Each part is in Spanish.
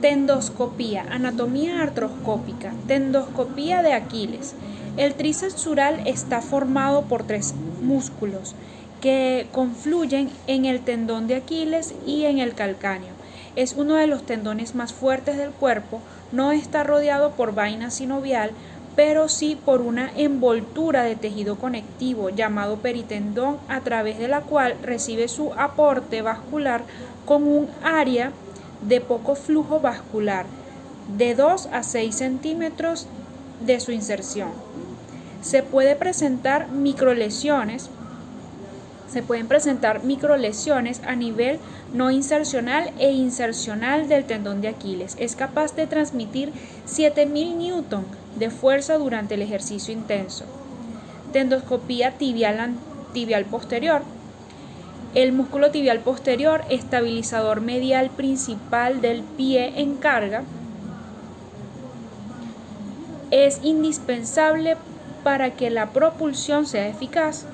Tendoscopía, anatomía artroscópica, tendoscopía de Aquiles. El tríceps sural está formado por 3 músculos que confluyen en el tendón de Aquiles y en el calcáneo. Es uno de los tendones más fuertes del cuerpo, no está rodeado por vaina sinovial, pero sí por una envoltura de tejido conectivo llamado peritendón, a través de la cual recibe su aporte vascular con un área de poco flujo vascular, de 2 a 6 centímetros de su inserción. Se pueden presentar microlesiones a nivel no insercional e insercional del tendón de Aquiles. Es capaz de transmitir 7000 Newton de fuerza durante el ejercicio intenso. Tendoscopía tibial posterior. El músculo tibial posterior, estabilizador medial principal del pie en carga, es indispensable para que la propulsión sea eficaz.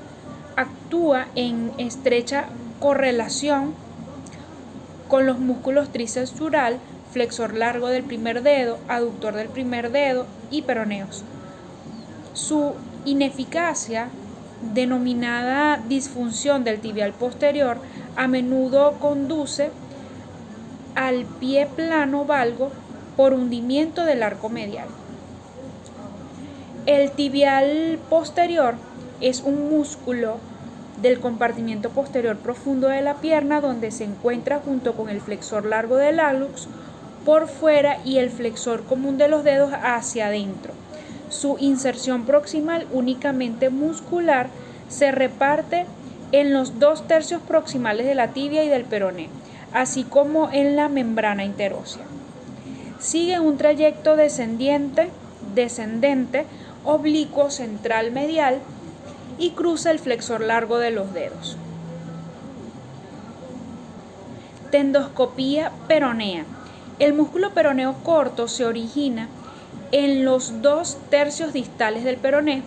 Actúa en estrecha correlación con los músculos tríceps sural, flexor largo del primer dedo, aductor del primer dedo y peroneos. Su ineficacia, denominada disfunción del tibial posterior, a menudo conduce al pie plano valgo por hundimiento del arco medial. El tibial posterior es un músculo del compartimiento posterior profundo de la pierna, donde se encuentra junto con el flexor largo del hallux por fuera y el flexor común de los dedos hacia adentro. Su inserción proximal, únicamente muscular, se reparte en los 2/3 proximales de la tibia y del peroné, así como en la membrana interósea. Sigue un trayecto descendente oblicuo central medial y cruza el flexor largo de los dedos. Tendoscopía peronea. El músculo peroneo corto se origina en los 2/3 distales del peroné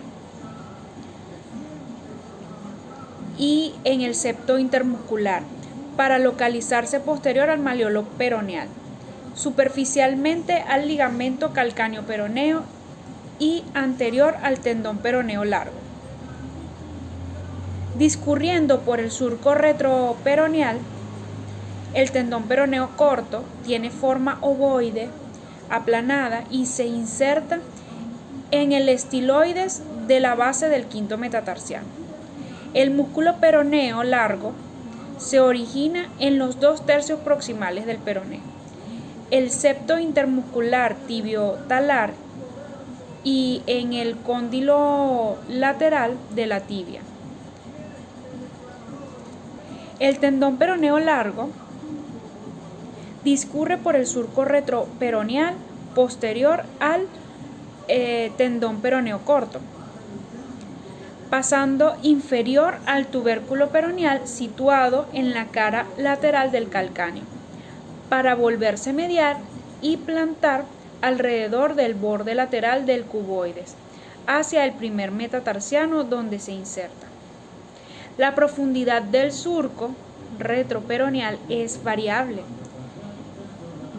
y en el septo intermuscular, para localizarse posterior al maleolo peroneal, superficialmente al ligamento calcáneo peroneo y anterior al tendón peroneo largo. Discurriendo por el surco retroperoneal, el tendón peroneo corto tiene forma ovoide, aplanada, y se inserta en el estiloides de la base del quinto metatarsiano. El músculo peroneo largo se origina en los 2/3 proximales del peroné, el septo intermuscular tibio-talar y en el cóndilo lateral de la tibia. El tendón peroneo largo discurre por el surco retroperoneal posterior al tendón peroneo corto, pasando inferior al tubérculo peroneal situado en la cara lateral del calcáneo, para volverse medial y plantar alrededor del borde lateral del cuboides, hacia el primer metatarsiano, donde se inserta. La profundidad del surco retroperoneal es variable,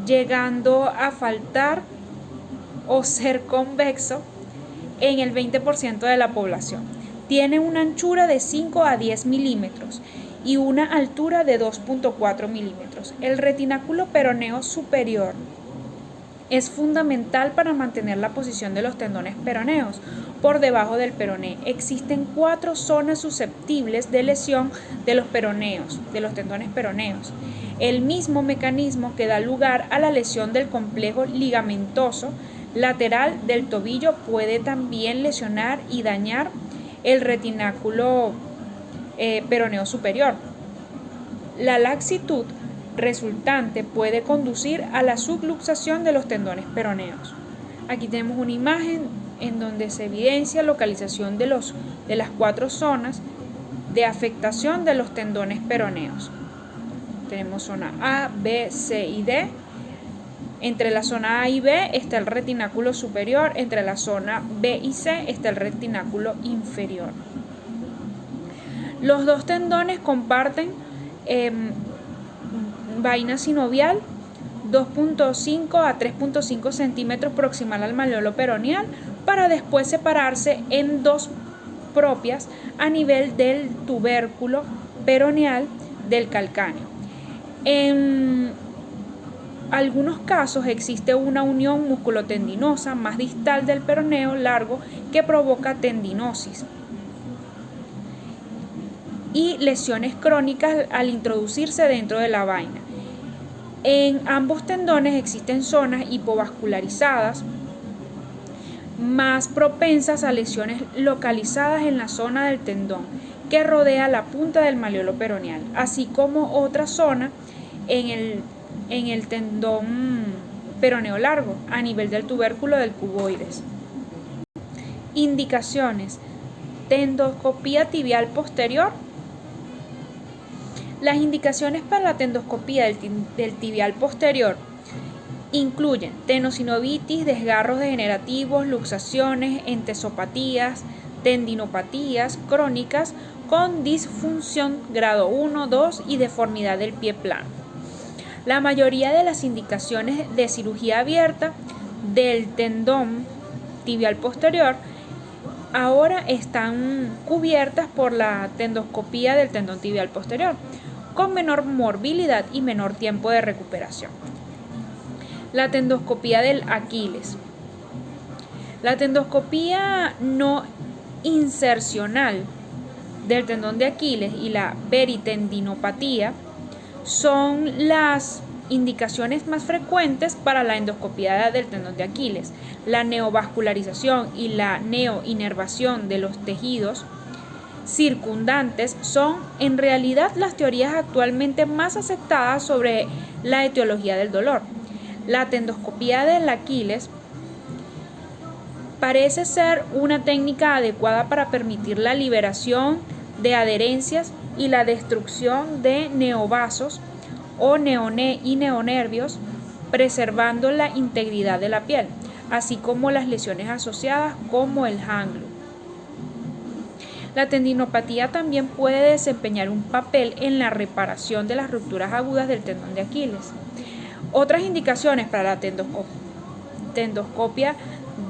llegando a faltar o ser convexo en el 20% de la población. Tiene una anchura de 5 a 10 milímetros y una altura de 2.4 milímetros. El retináculo peroneo superior es fundamental para mantener la posición de los tendones peroneos por debajo del peroné. Existen 4 zonas susceptibles de lesión de los tendones peroneos. El mismo mecanismo que da lugar a la lesión del complejo ligamentoso lateral del tobillo puede también lesionar y dañar el retináculo peroneo superior. La laxitud resultante puede conducir a la subluxación de los tendones peroneos. Aquí tenemos una imagen en donde se evidencia localización de las 4 zonas de afectación de los tendones peroneos. Tenemos zona A, B, C y D. Entre la zona A y B está el retináculo superior, entre la zona B y C está el retináculo inferior. Los 2 tendones comparten vaina sinovial 2.5 a 3.5 centímetros proximal al malleolo peroneal, para después separarse en dos propias a nivel del tubérculo peroneal del calcáneo. En algunos casos existe una unión musculotendinosa más distal del peroneo largo que provoca tendinosis y lesiones crónicas al introducirse dentro de la vaina. En ambos tendones existen zonas hipovascularizadas más propensas a lesiones localizadas en la zona del tendón que rodea la punta del malleolo peroneal, así como otra zona en el tendón peroneo largo a nivel del tubérculo del cuboides. Indicaciones: tendoscopía tibial posterior. Las indicaciones para la tendoscopía del tibial posterior incluyen tenosinovitis, desgarros degenerativos, luxaciones, entesopatías, tendinopatías crónicas con disfunción grado 1, 2 y deformidad del pie plano. La mayoría de las indicaciones de cirugía abierta del tendón tibial posterior ahora están cubiertas por la tendoscopía del tendón tibial posterior, con menor morbilidad y menor tiempo de recuperación. La tendoscopía del Aquiles. La tendoscopía no insercional del tendón de Aquiles y la peritendinopatía son las indicaciones más frecuentes para la endoscopía del tendón de Aquiles. La neovascularización y la neoinervación de los tejidos circundantes son en realidad las teorías actualmente más aceptadas sobre la etiología del dolor. La tendoscopía del Aquiles parece ser una técnica adecuada para permitir la liberación de adherencias y la destrucción de neovasos o neonervios, preservando la integridad de la piel, así como las lesiones asociadas como el ganglio. La tendinopatía también puede desempeñar un papel en la reparación de las rupturas agudas del tendón de Aquiles. Otras indicaciones para la tendoscopia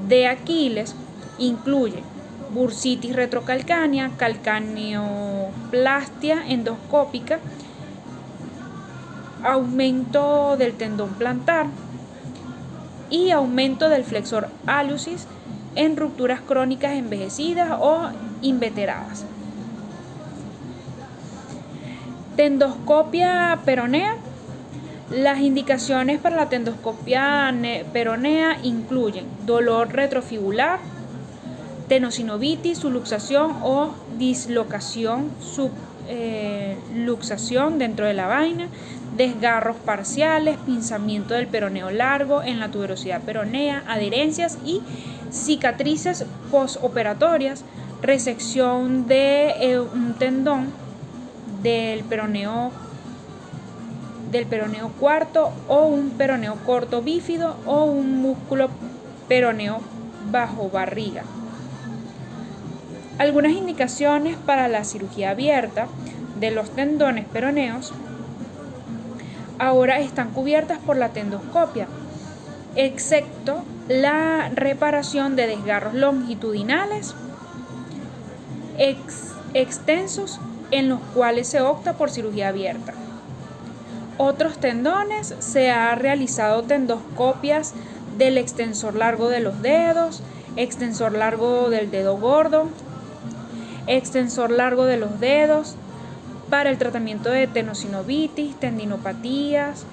de Aquiles incluyen bursitis retrocalcánea, calcaneoplastia endoscópica, aumento del tendón plantar y aumento del flexor hallucis en rupturas crónicas envejecidas o inveteradas. Tendoscopia peronea. Las indicaciones para la tendoscopia peronea incluyen dolor retrofibular, tenosinovitis, subluxación o dislocación, subluxación dentro de la vaina, desgarros parciales, pinzamiento del peroneo largo en la tuberosidad peronea, adherencias y cicatrices postoperatorias, resección de un tendón del peroneo cuarto o un peroneo corto bífido o un músculo peroneo bajo barriga. Algunas indicaciones para la cirugía abierta de los tendones peroneos ahora están cubiertas por la tendoscopia, excepto la reparación de desgarros longitudinales extensos en los cuales se opta por cirugía abierta. Otros tendones se ha realizado tendoscopias del extensor largo de los dedos, extensor largo del dedo gordo, extensor largo de los dedos para el tratamiento de tenosinovitis, tendinopatías,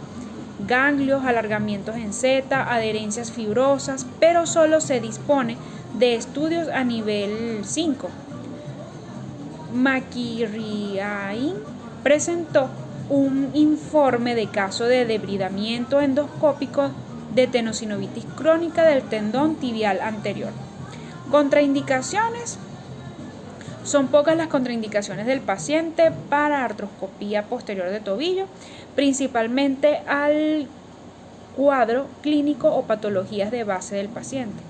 ganglios, alargamientos en Z, adherencias fibrosas, pero solo se dispone de estudios a nivel 5. McKirriain presentó un informe de caso de debridamiento endoscópico de tenosinovitis crónica del tendón tibial anterior. Contraindicaciones. Son pocas las contraindicaciones del paciente para artroscopía posterior de tobillo, principalmente al cuadro clínico o patologías de base del paciente.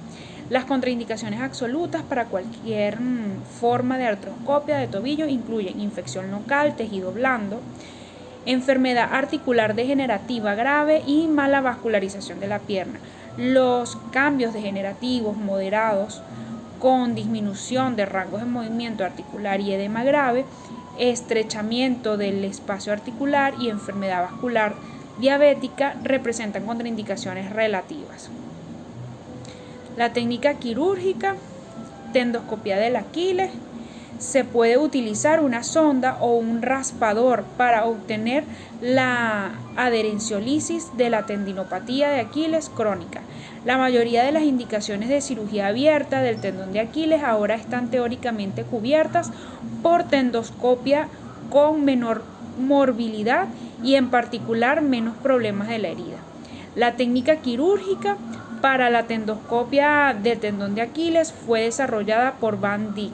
Las contraindicaciones absolutas para cualquier forma de artroscopia de tobillo incluyen infección local, tejido blando, enfermedad articular degenerativa grave y mala vascularización de la pierna. Los cambios degenerativos moderados con disminución de rangos de movimiento articular y edema grave, estrechamiento del espacio articular y enfermedad vascular diabética representan contraindicaciones relativas. La técnica quirúrgica, tendoscopia del Aquiles. Se puede utilizar una sonda o un raspador para obtener la adherenciolisis de la tendinopatía de Aquiles crónica. La mayoría de las indicaciones de cirugía abierta del tendón de Aquiles ahora están teóricamente cubiertas por tendoscopia con menor morbilidad y en particular menos problemas de la herida. La técnica quirúrgica para la tendoscopia del tendón de Aquiles fue desarrollada por Van Dyck.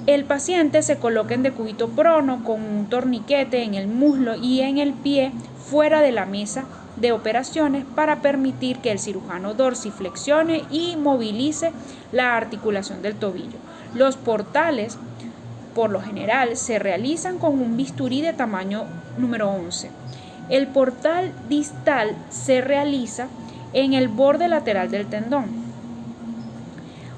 El paciente se coloca en decúbito prono con un torniquete en el muslo y en el pie fuera de la mesa de operaciones para permitir que el cirujano dorsiflexione y movilice la articulación del tobillo. Los portales, por lo general, se realizan con un bisturí de tamaño número 11. El portal distal se realiza en el borde lateral del tendón,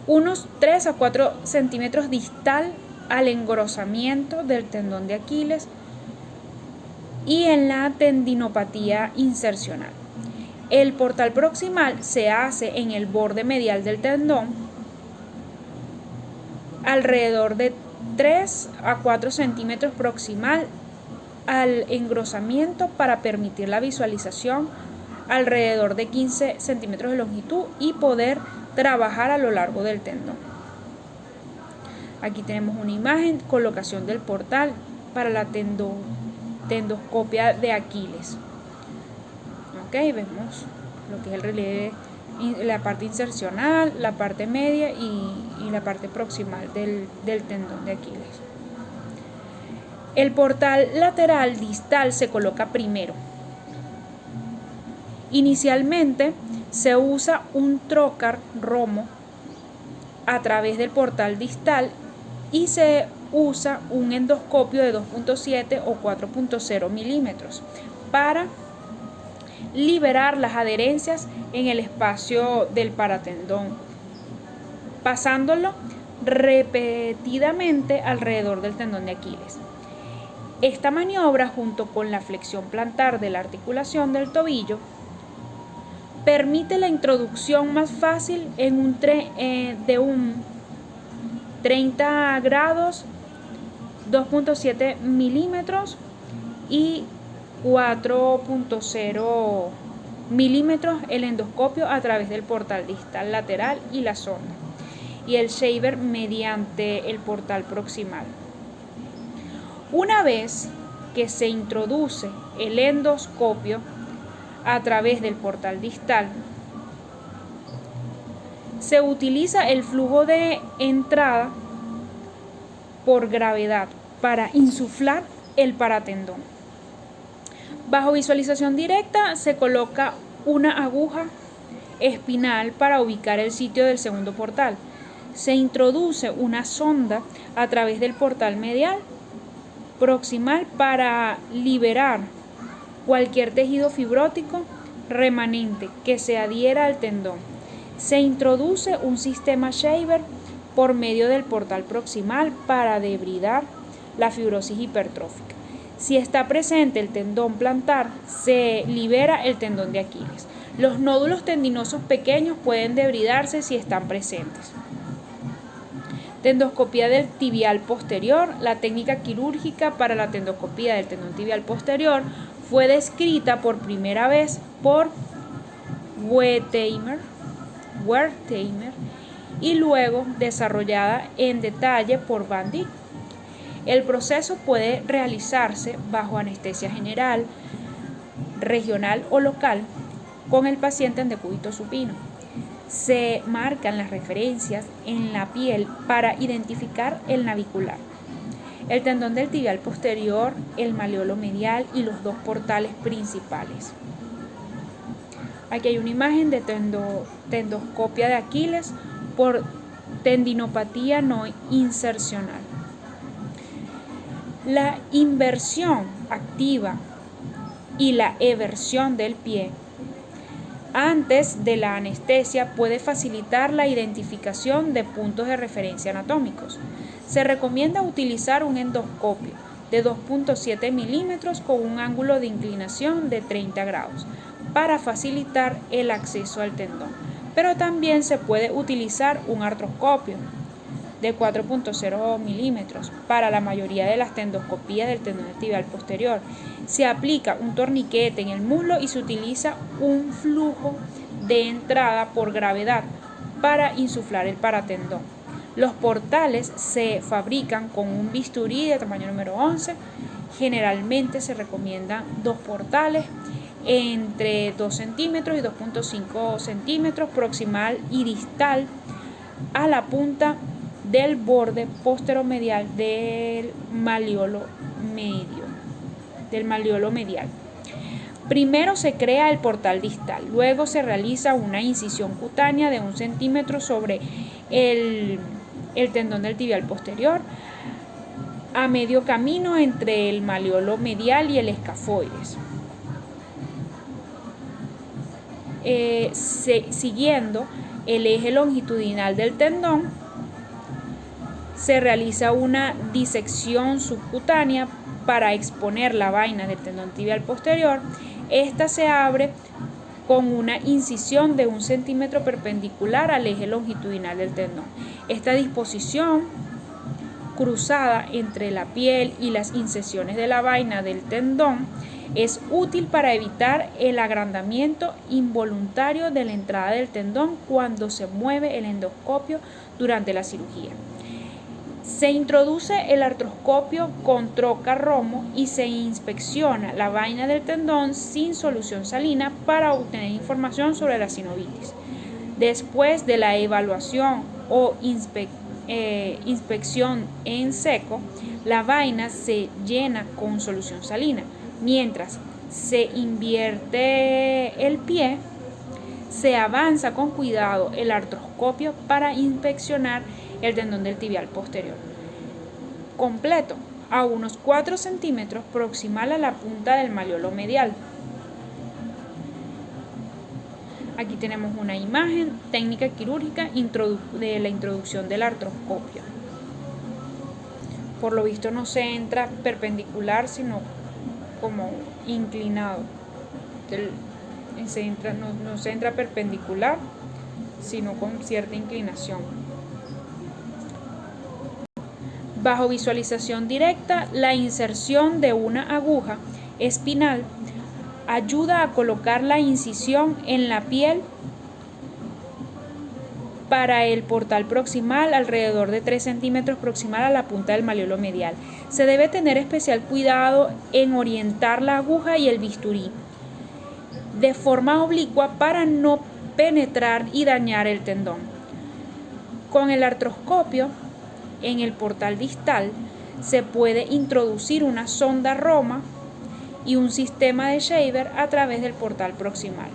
unos 3 a 4 centímetros distal al engrosamiento del tendón de Aquiles y en la tendinopatía insercional. El portal proximal se hace en el borde medial del tendón, alrededor de 3 a 4 centímetros proximal al engrosamiento para permitir la visualización alrededor de 15 centímetros de longitud y poder trabajar a lo largo del tendón. Aquí tenemos una imagen, colocación del portal para la tendoscopia de Aquiles. Ok, vemos lo que es el relieve, la parte insercional, la parte media y la parte proximal del tendón de Aquiles. El portal lateral distal se coloca primero. Inicialmente se usa un trocar romo a través del portal distal y se usa un endoscopio de 2.7 o 4.0 milímetros para liberar las adherencias en el espacio del paratendón, pasándolo repetidamente alrededor del tendón de Aquiles. Esta maniobra, junto con la flexión plantar de la articulación del tobillo, permite la introducción más fácil en de un 30 grados, 2.7 milímetros y 4.0 milímetros el endoscopio a través del portal distal lateral y la sonda, y el shaver mediante el portal proximal. Una vez que se introduce el endoscopio a través del portal distal, se utiliza el flujo de entrada por gravedad para insuflar el paratendón. Bajo visualización directa se coloca una aguja espinal para ubicar el sitio del segundo portal. Se introduce una sonda a través del portal medial proximal para liberar cualquier tejido fibrótico remanente que se adhiera al tendón. Se introduce un sistema shaver por medio del portal proximal para debridar la fibrosis hipertrófica. Si está presente el tendón plantar, se libera el tendón de Aquiles. Los nódulos tendinosos pequeños pueden debridarse si están presentes. Tendoscopía del tibial posterior. La técnica quirúrgica para la tendoscopía del tendón tibial posterior fue descrita por primera vez por Wertheimer y luego desarrollada en detalle por Van Dyck. El proceso puede realizarse bajo anestesia general, regional o local con el paciente en decúbito supino. Se marcan las referencias en la piel para identificar el navicular, el tendón del tibial posterior, el maleolo medial y los dos portales principales. Aquí hay una imagen de tendoscopia de Aquiles por tendinopatía no insercional. La inversión activa y la eversión del pie antes de la anestesia puede facilitar la identificación de puntos de referencia anatómicos. Se recomienda utilizar un endoscopio de 2.7 milímetros con un ángulo de inclinación de 30 grados para facilitar el acceso al tendón, pero también se puede utilizar un artroscopio de 4.0 milímetros para la mayoría de las tendoscopías del tendón tibial posterior. Se aplica un torniquete en el muslo y se utiliza un flujo de entrada por gravedad para insuflar el paratendón. Los portales se fabrican con un bisturí de tamaño número 11. Generalmente se recomiendan 2 portales entre 2 centímetros y 2.5 centímetros proximal y distal a la punta del borde posteromedial del malleolo medial. Primero se crea el portal distal, luego se realiza una incisión cutánea de 1 centímetro sobre el tendón del tibial posterior, a medio camino entre el malleolo medial y el escafoides. Siguiendo el eje longitudinal del tendón, se realiza una disección subcutánea para exponer la vaina del tendón tibial posterior. Esta se abre con una incisión de 1 centímetro perpendicular al eje longitudinal del tendón. Esta disposición cruzada entre la piel y las incisiones de la vaina del tendón es útil para evitar el agrandamiento involuntario de la entrada del tendón cuando se mueve el endoscopio durante la cirugía. Se introduce el artroscopio con troca-romo y se inspecciona la vaina del tendón sin solución salina para obtener información sobre la sinovitis. Después de la evaluación o inspección en seco, la vaina se llena con solución salina. Mientras se invierte el pie, se avanza con cuidado el artroscopio para inspeccionar el tendón del tibial posterior completo a unos 4 centímetros proximal a la punta del malleolo medial. Aquí tenemos una imagen técnica quirúrgica de la introducción del artroscopio. Por lo visto no se entra perpendicular, sino como inclinado. No se entra perpendicular, sino con cierta inclinación. Bajo visualización directa, la inserción de una aguja espinal ayuda a colocar la incisión en la piel para el portal proximal alrededor de 3 centímetros proximal a la punta del malleolo medial. Se debe tener especial cuidado en orientar la aguja y el bisturí de forma oblicua para no penetrar y dañar el tendón. Con el artroscopio en el portal distal se puede introducir una sonda Roma y un sistema de Shaver a través del portal proximal.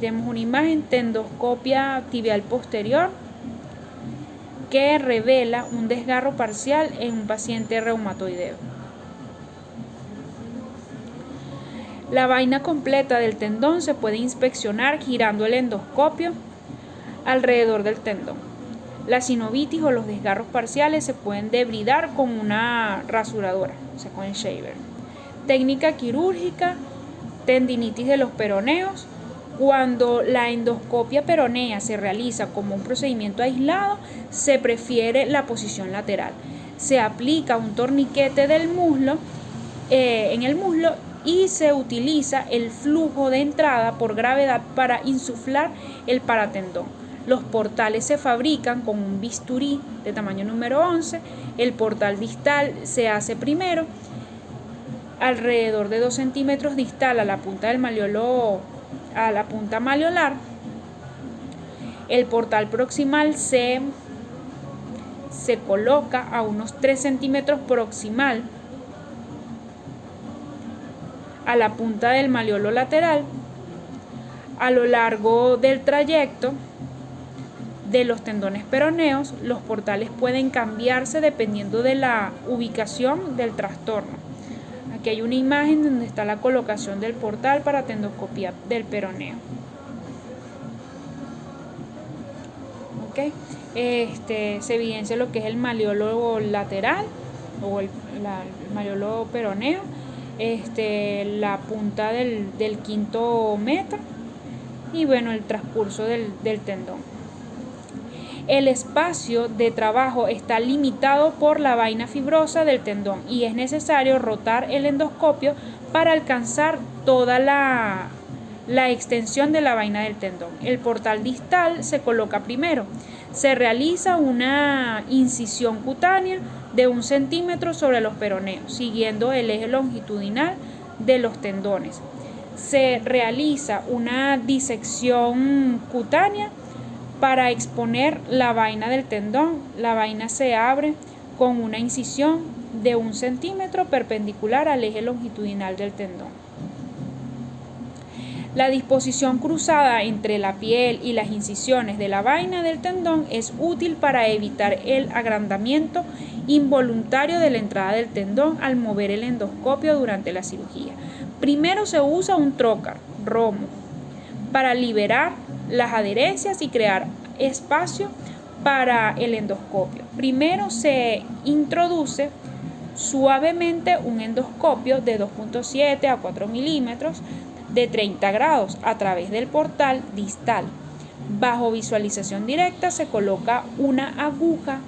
Tenemos una imagen tendoscopia tibial posterior que revela un desgarro parcial en un paciente reumatoideo. La vaina completa del tendón se puede inspeccionar girando el endoscopio alrededor del tendón. La sinovitis o los desgarros parciales se pueden debridar con una rasuradora, o sea, con el shaver. Técnica quirúrgica, tendinitis de los peroneos. Cuando la endoscopia peronea se realiza como un procedimiento aislado, se prefiere la posición lateral. Se aplica un torniquete del muslo, en el muslo y se utiliza el flujo de entrada por gravedad para insuflar el paratendón. Los portales se fabrican con un bisturí de tamaño número 11. El portal distal se hace primero, alrededor de 2 centímetros distal a la punta del malleolo, a la punta malleolar. El portal proximal se coloca a unos 3 centímetros proximal a la punta del malleolo lateral. A lo largo del trayecto de los tendones peroneos, los portales pueden cambiarse dependiendo de la ubicación del trastorno. Aquí hay una imagen donde está la colocación del portal para tendoscopia del peroneo. ¿Okay? Se evidencia lo que es el maleolo lateral o el maleolo peroneo, la punta del quinto meta y bueno, el transcurso del tendón. El espacio de trabajo está limitado por la vaina fibrosa del tendón y es necesario rotar el endoscopio para alcanzar toda la extensión de la vaina del tendón. El portal distal se coloca primero. Se realiza una incisión cutánea de 1 centímetro sobre los peroneos, siguiendo el eje longitudinal de los tendones. Se realiza una disección cutánea para exponer la vaina del tendón. La vaina se abre con una incisión de 1 centímetro perpendicular al eje longitudinal del tendón. La disposición cruzada entre la piel y las incisiones de la vaina del tendón es útil para evitar el agrandamiento involuntario de la entrada del tendón al mover el endoscopio durante la cirugía. Primero se usa un trocar, romo, para liberar las adherencias y crear espacio para el endoscopio. Primero se introduce suavemente un endoscopio de 2.7 a 4 milímetros de 30 grados a través del portal distal. Bajo visualización directa se coloca una aguja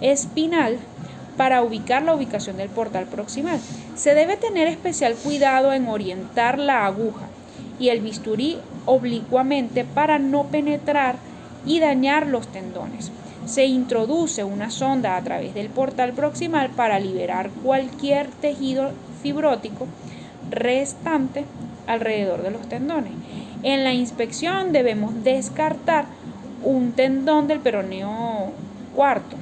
espinal para ubicar la ubicación del portal proximal. Se debe tener especial cuidado en orientar la aguja y el bisturí oblicuamente para no penetrar y dañar los tendones. Se introduce una sonda a través del portal proximal para liberar cualquier tejido fibrótico restante alrededor de los tendones. En la inspección debemos descartar un tendón del peroneo cuarto,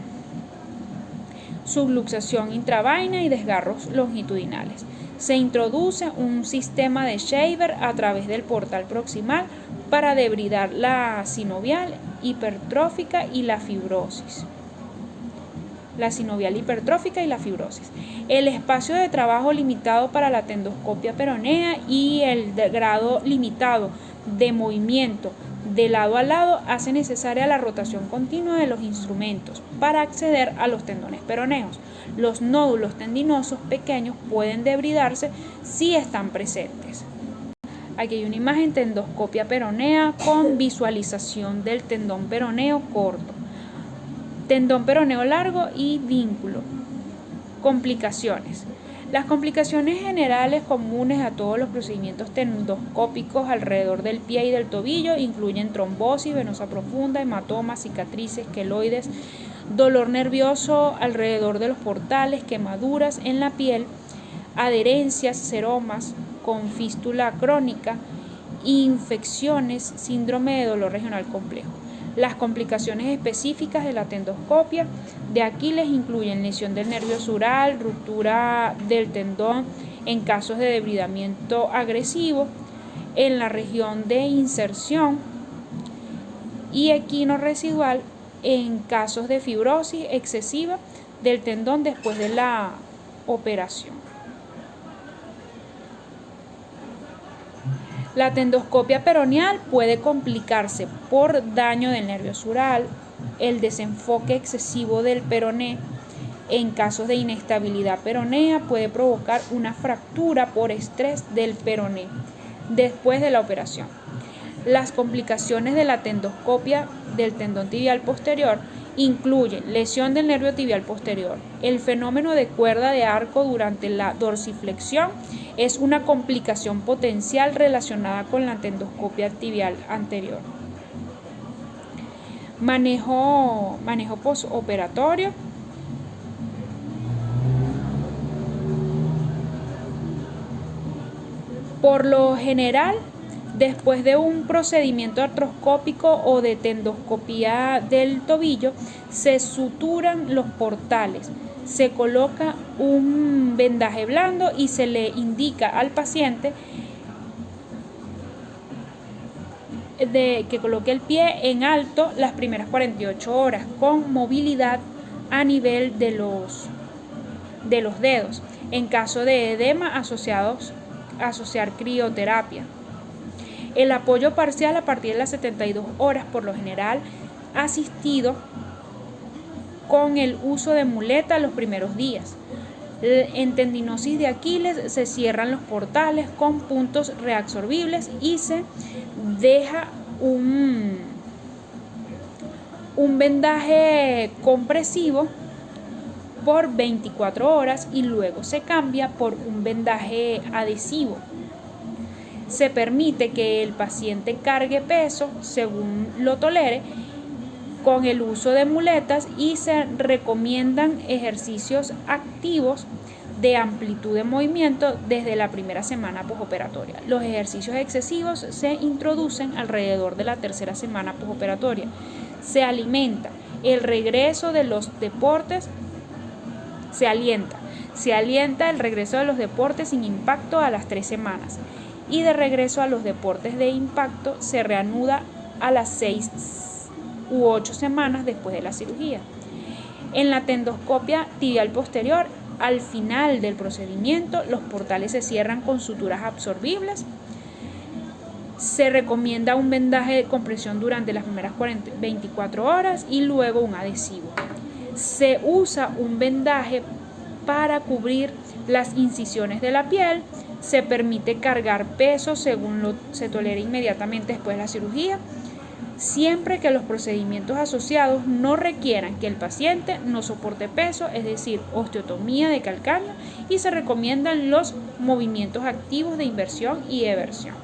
subluxación intravaina y desgarros longitudinales. Se introduce un sistema de Shaver a través del portal proximal para debridar la sinovial hipertrófica y la fibrosis. El espacio de trabajo limitado para la tendoscopia peronea y el grado limitado de movimiento de lado a lado hace necesaria la rotación continua de los instrumentos para acceder a los tendones peroneos. Los nódulos tendinosos pequeños pueden debridarse si están presentes. Aquí hay una imagen tendoscopia peronea con visualización del tendón peroneo corto, tendón peroneo largo y vínculo. Complicaciones. Las complicaciones generales comunes a todos los procedimientos tendoscópicos alrededor del pie y del tobillo incluyen trombosis venosa profunda, hematomas, cicatrices, queloides, dolor nervioso alrededor de los portales, quemaduras en la piel, adherencias, seromas con fístula crónica, infecciones, síndrome de dolor regional complejo. Las complicaciones específicas de la tendoscopia de Aquiles incluyen lesión del nervio sural, ruptura del tendón en casos de debridamiento agresivo en la región de inserción y equino residual en casos de fibrosis excesiva del tendón después de la operación. La tendoscopia peroneal puede complicarse por daño del nervio sural, el desenfoque excesivo del peroné. En casos de inestabilidad peronea puede provocar una fractura por estrés del peroné después de la operación. Las complicaciones de la tendoscopia del tendón tibial posterior incluyen lesión del nervio tibial posterior. El fenómeno de cuerda de arco durante la dorsiflexión es una complicación potencial relacionada con la tendoscopia tibial anterior. Manejo postoperatorio. Por lo general, después de un procedimiento artroscópico o de tendoscopia del tobillo, se suturan los portales, se coloca un vendaje blando y se le indica al paciente que coloque el pie en alto las primeras 48 horas con movilidad a nivel de los dedos. En caso de edema, asociar crioterapia. El apoyo parcial a partir de las 72 horas, por lo general asistido con el uso de muleta los primeros días. En tendinosis de Aquiles se cierran los portales con puntos reabsorbibles y se deja un vendaje compresivo por 24 horas y luego se cambia por un vendaje adhesivo. Se permite que el paciente cargue peso según lo tolere con el uso de muletas y se recomiendan ejercicios activos de amplitud de movimiento desde la primera semana postoperatoria. Los ejercicios excesivos se introducen alrededor de la tercera semana postoperatoria. Se alienta el regreso de los deportes, se alienta el regreso de los deportes sin impacto a las 3 semanas y de regreso a los deportes de impacto se reanuda a las 6 u 8 semanas después de la cirugía. En la tendoscopia tibial posterior, al final del procedimiento, los portales se cierran con suturas absorbibles. Se recomienda un vendaje de compresión durante las primeras 24 horas y luego un adhesivo. Se usa un vendaje para cubrir las incisiones de la piel. Se permite cargar peso según se tolere inmediatamente después de la cirugía, siempre que los procedimientos asociados no requieran que el paciente no soporte peso, es decir, osteotomía de calcáneo, y se recomiendan los movimientos activos de inversión y eversión.